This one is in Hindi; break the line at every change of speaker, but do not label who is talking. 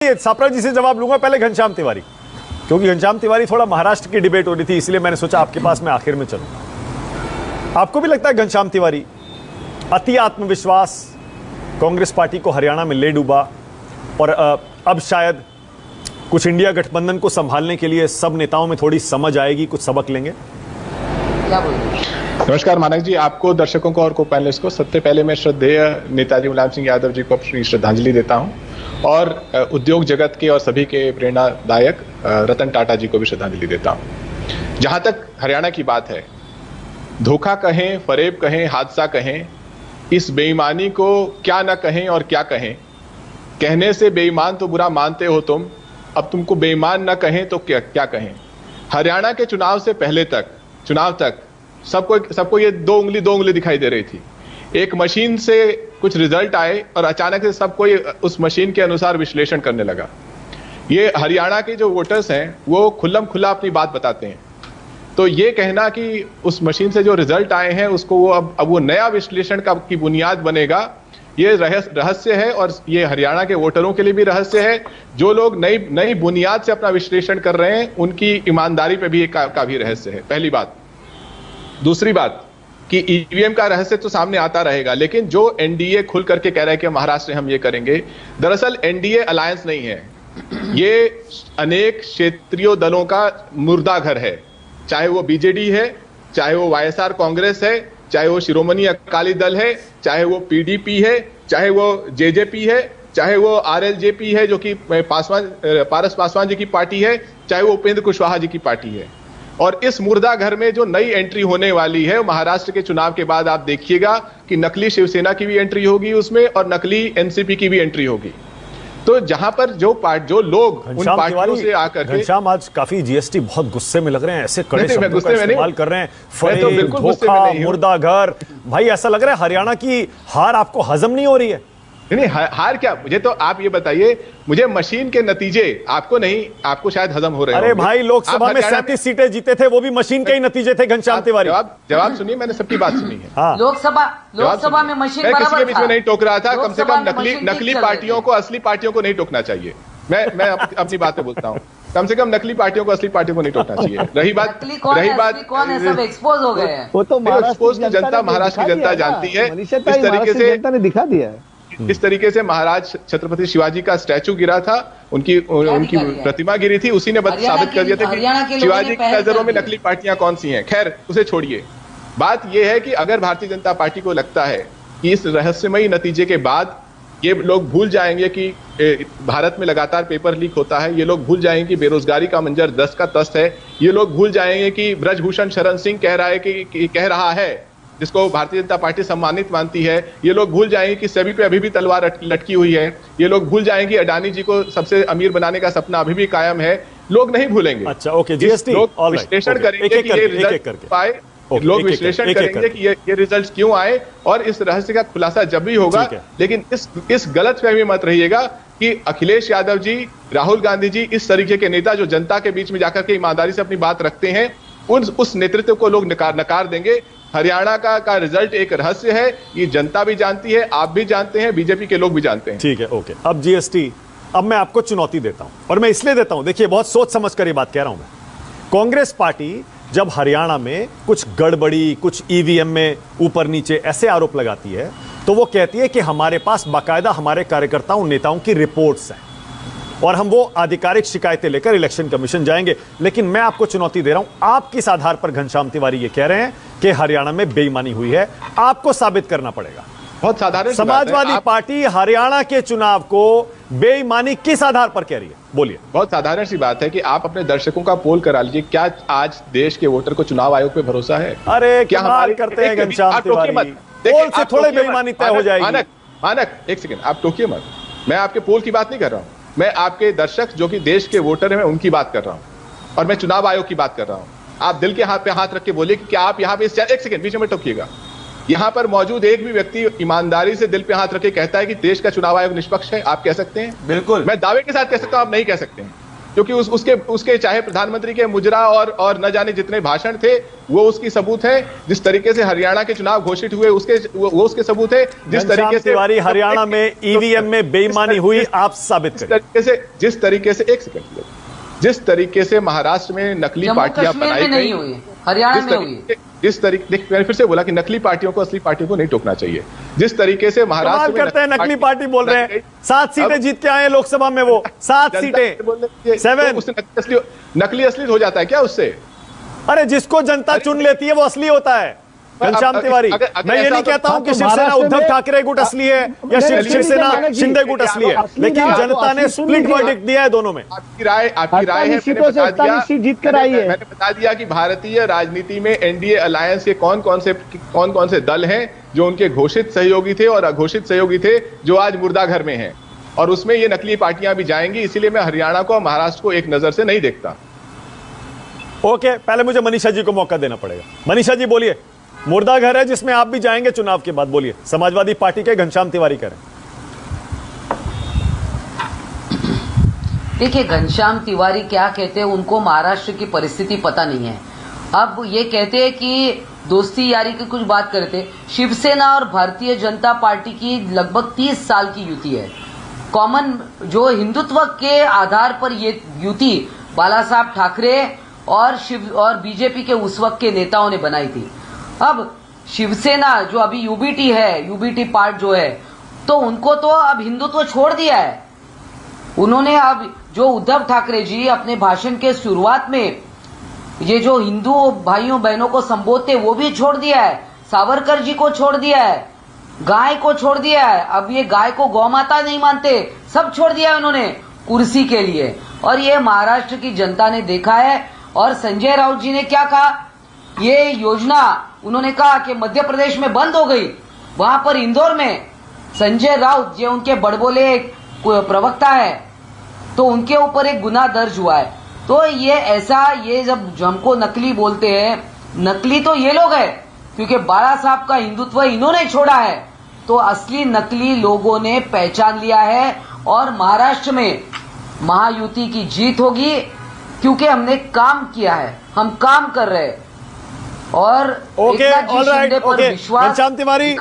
चलिए सापरा जी से जवाब लूंगा, पहले घनश्याम तिवारी, क्योंकि घनश्याम तिवारी थोड़ा महाराष्ट्र की डिबेट हो रही थी, इसलिए मैंने सोचा आपके पास मैं आखिर में चलूंगा। आपको भी लगता है घनश्याम तिवारी अति आत्मविश्वास कांग्रेस पार्टी को हरियाणा में ले डूबा और अब शायद कुछ इंडिया गठबंधन को संभालने के लिए सब नेताओं में थोड़ी समझ आएगी, कुछ सबक लेंगे?
क्या बोलेंगे?
नमस्कार मानक जी, आपको, दर्शकों को और को पैनलिस्ट को सबसे पहले मैं श्रद्धेय नेताजी मुलायम सिंह यादव जी को अपनी श्रद्धांजलि देता हूं और उद्योग जगत के और सभी के प्रेरणादायक रतन टाटा जी को भी श्रद्धांजलि देता हूं। जहां तक हरियाणा की बात है, धोखा कहें, फरेब कहें, हादसा कहें, इस बेईमानी को क्या ना कहें और क्या कहें। कहने से बेईमान तो बुरा मानते हो तुम, अब तुमको बेईमान ना कहें तो क्या कहें। हरियाणा के चुनाव से पहले तक, चुनाव तक सबको ये दो उंगली दिखाई दे रही थी। एक मशीन से कुछ रिजल्ट आए और अचानक से सबको उस मशीन के अनुसार विश्लेषण करने लगा। ये हरियाणा के जो वोटर्स हैं वो खुल्लम खुल्ला अपनी बात बताते हैं। तो ये कहना कि उस मशीन से जो रिजल्ट आए हैं उसको वो अब वो नया विश्लेषण की बुनियाद बनेगा, ये रहस्य है और ये हरियाणा के वोटरों के लिए भी रहस्य है। जो लोग नई बुनियाद से अपना विश्लेषण कर रहे हैं उनकी ईमानदारी पे भी का भी रहस्य है, पहली बात। दूसरी बात कि ईवीएम का रहस्य तो सामने आता रहेगा, लेकिन जो एनडीए खुल करके कह रहा है कि महाराष्ट्र में हम ये करेंगे, दरअसल एनडीए अलायंस नहीं है, ये अनेक क्षेत्रीय दलों का मुर्दा घर है। चाहे वो बीजेडी है, चाहे वो वाईएसआर कांग्रेस है, चाहे वो शिरोमणि अकाली दल है, चाहे वो पीडीपी है, चाहे वो जेजेपी है, चाहे वो आरएलजेपी है जो कि पारस पासवान जी की पार्टी है, चाहे वो उपेंद्र कुशवाहा जी की पार्टी है। और इस मुर्दा घर में जो नई एंट्री होने वाली है, महाराष्ट्र के चुनाव के बाद आप देखिएगा कि नकली शिवसेना की भी एंट्री होगी उसमें और नकली एनसीपी की भी एंट्री होगी। तो जहां पर जो लोग उन पार्टियों से आकर के,
घनश्याम आज काफी जीएसटी बहुत गुस्से में लग रहे हैं, ऐसे कड़े शब्दों का
गुस्से में
इस्तेमाल कर रहे हैं,
तो बिल्कुल गुस्से में
धोखा,
नहीं हूं।
मुर्दा घर। भाई ऐसा लग रहा है हरियाणा की हार आपको हजम नहीं हो रही है।
नहीं हार क्या, मुझे तो आप ये बताइए, मुझे मशीन के नतीजे आपको नहीं, आपको शायद हजम हो रहे हैं।
अरे भाई लोकसभा में 37 सीटें जीते थे, वो भी मशीन के ही नतीजे थे। घनश्याम तिवारी
जवाब सुनिए, मैंने सबकी बात सुनी है।
हाँ।
लोकसभा में मशीन
मैं किसी के बीच में नहीं टोक रहा था। कम से कम
लोकसभा
नकली पार्टियों को असली पार्टियों को नहीं टोकना चाहिए। मैं अपनी बात पे बोलता हूँ, कम से कम नकली पार्टियों को असली पार्टियों को नहीं टोकना चाहिए। रही बात
कौन है, सब एक्सपोज हो गए हैं।
वो तो
एक्सपोज की जनता, महाराष्ट्र की जनता जानती है। इस तरीके से
जनता ने दिखा दिया है।
इस तरीके से महाराज छत्रपति शिवाजी का स्टैचू गिरा था, उनकी प्रतिमा गिरी थी, उसी ने साबित कर दिया था कि शिवाजी की नजरों में नकली पार्टियां कौन सी हैं। खैर उसे छोड़िए, बात यह है कि अगर भारतीय जनता पार्टी को लगता है कि इस रहस्यमयी नतीजे के बाद ये लोग भूल जाएंगे कि भारत में लगातार पेपर लीक होता है, ये लोग भूल जाएंगे कि बेरोजगारी का मंजर दस्त का तस्त है, ये लोग भूल जाएंगे कि ब्रजभूषण शरण सिंह कह रहा है, जिसको भारतीय जनता पार्टी सम्मानित मानती है, ये लोग भूल जाएंगे कि सभी पे अभी भी तलवार लटकी हुई है, ये लोग भूल जाएंगे कि अडानी जी को सबसे अमीर बनाने का सपना अभी भी कायम है। लोग नहीं भूलेंगे।
अच्छा ओके, जीएसटी
लोग विश्लेषण करेंगे कि ये रिजल्ट पाए, लोग विश्लेषण करेंगे कि ये रिजल्ट क्यों आए और इस रहस्य का खुलासा जब भी होगा। लेकिन इस गलतफहमी मत रहिएगा कि अखिलेश यादव जी, राहुल गांधी जी इस तरीके के नेता जो जनता के बीच में जाकर के ईमानदारी से अपनी बात रखते हैं, उस नेतृत्व को लोग नकार देंगे। हरियाणा का रिजल्ट एक रहस्य है, ये जनता भी जानती है, आप भी जानते हैं, बीजेपी के लोग भी जानते हैं।
ठीक है, ओके। अब जीएसटी, अब मैं आपको चुनौती देता हूं और मैं इसलिए देता हूं, देखिए बहुत सोच समझ कर ये बात कह रहा हूं मैं। कांग्रेस पार्टी जब हरियाणा में कुछ गड़बड़ी, कुछ ईवीएम में ऊपर नीचे ऐसे आरोप लगाती है, तो वो कहती है कि हमारे पास बाकायदा हमारे कार्यकर्ताओं, नेताओं की रिपोर्ट्स हैं और हम वो आधिकारिक शिकायतें लेकर इलेक्शन कमीशन जाएंगे। लेकिन मैं आपको चुनौती दे रहा हूं, आप किस आधार पर घनश्याम तिवारी ये कह रहे हैं कि हरियाणा में बेईमानी हुई है? आपको साबित करना पड़ेगा।
बहुत साधारण,
समाजवादी पार्टी हरियाणा के चुनाव को बेईमानी किस आधार पर कह रही है? बोलिए।
बहुत साधारण सी बात है कि आप अपने दर्शकों का पोल करा लीजिए, क्या आज देश के वोटर को चुनाव आयोग पे भरोसा है?
अरे क्या हमारे करते हैं घनश्याम तिवारी, पोल से थोड़े बेईमानी तय हो जाएगी।
मानक एक सेकंड, आप टोकिए मत, मैं आपके पोल की बात नहीं कर रहा हूं, मैं आपके दर्शक जो कि देश के वोटर हैं उनकी बात कर रहा हूं और मैं चुनाव आयोग की बात कर रहा हूं। आप दिल के हाथ पे हाथ रख के बोलिए कि क्या आप यहां पे एक सेकंड बीच में टोकिएगा, यहां पर मौजूद एक भी व्यक्ति ईमानदारी से दिल पे हाथ रख के कहता है कि देश का चुनाव आयोग निष्पक्ष है? आप कह सकते हैं?
बिल्कुल,
मैं दावे के साथ कह सकता हूं, आप नहीं कह सकते हैं। क्योंकि उसके चाहे प्रधानमंत्री के मुजरा और न जाने जितने भाषण थे वो उसकी सबूत है। जिस तरीके से हरियाणा के चुनाव घोषित हुए वो उसके सबूत है। जिस तरीके से
हरियाणा में ईवीएम में बेईमानी हुई, आप साबित करें।
जिस तरीके से एक सेकंड, जिस तरीके से महाराष्ट्र में नकली पार्टियां बनाई गई,
हरियाणा में हुई,
जिस तरीके मैंने फिर से बोला कि नकली पार्टियों को असली पार्टियों को नहीं टोकना चाहिए। जिस तरीके से महाराष्ट्र में
करते हैं, नकली पार्टी बोल रहे हैं। 7 सीटें जीत के आए हैं लोकसभा में, वो 7 सीटें 7।
नकली असली हो जाता है क्या उससे?
अरे जिसको जनता चुन लेती है वो असली होता है घनश्याम तिवारी। मैं ये नहीं कहता हूं कि शिवसेना उद्धव ठाकरे गुट असली है या शिवसेना शिंदे गुट असली है, लेकिन जनता ने स्प्लिट वर्डिक्ट दिया है दोनों में।
आपकी राय है, मैंने बता दिया कि भारतीय राजनीति में एनडीए अलायंस के कौन कौन से दल हैं जो उनके घोषित सहयोगी थे और अघोषित सहयोगी थे जो आज मुर्दा घर में हैं, और उसमें ये नकली पार्टियां भी जाएंगी। इसीलिए मैं हरियाणा को और महाराष्ट्र को एक नजर से नहीं देखता।
ओके, पहले मुझे मनीषा जी को मौका देना पड़ेगा। मनीषा जी बोलिए, मुर्दा घर है जिसमें आप भी जाएंगे चुनाव के बाद, बोलिए। समाजवादी पार्टी के घनश्याम तिवारी करें।
देखिए, घनश्याम तिवारी क्या कहते हैं, उनको महाराष्ट्र की परिस्थिति पता नहीं है। अब ये कहते हैं कि दोस्ती यारी की कुछ बात करते। शिवसेना और भारतीय जनता पार्टी की लगभग 30 साल की युति है। कॉमन जो हिंदुत्व के आधार पर ये युति बाला साहब ठाकरे और बीजेपी के उस वक्त के नेताओं ने बनाई थी। अब शिवसेना जो अभी यूबीटी है, यूबीटी पार्ट जो है, तो उनको तो अब हिंदुत्व छोड़ दिया है उन्होंने। अब जो उद्धव ठाकरे जी अपने भाषण के शुरुआत में ये जो हिंदू भाइयों बहनों को संबोधते वो भी छोड़ दिया है, सावरकर जी को छोड़ दिया है, गाय को छोड़ दिया है। अब ये गाय को गौ माता नहीं मानते, सब छोड़ दिया है उन्होंने कुर्सी के लिए। और ये महाराष्ट्र की जनता ने देखा है। और संजय राउत जी ने क्या कहा, ये योजना उन्होंने कहा कि मध्य प्रदेश में बंद हो गई, वहां पर इंदौर में संजय राउत जो उनके बड़बोले प्रवक्ता है, तो उनके ऊपर एक गुना दर्ज हुआ है। तो ये जब हमको नकली बोलते हैं, नकली तो ये लोग हैं, क्योंकि बाला साहब का हिंदुत्व इन्होंने छोड़ा है। तो असली नकली लोगों ने पहचान लिया है और महाराष्ट्र में महायुति की जीत होगी, क्योंकि हमने काम किया है, हम काम कर रहे हैं और
okay, alright, okay, Ghanshyam Tiwari.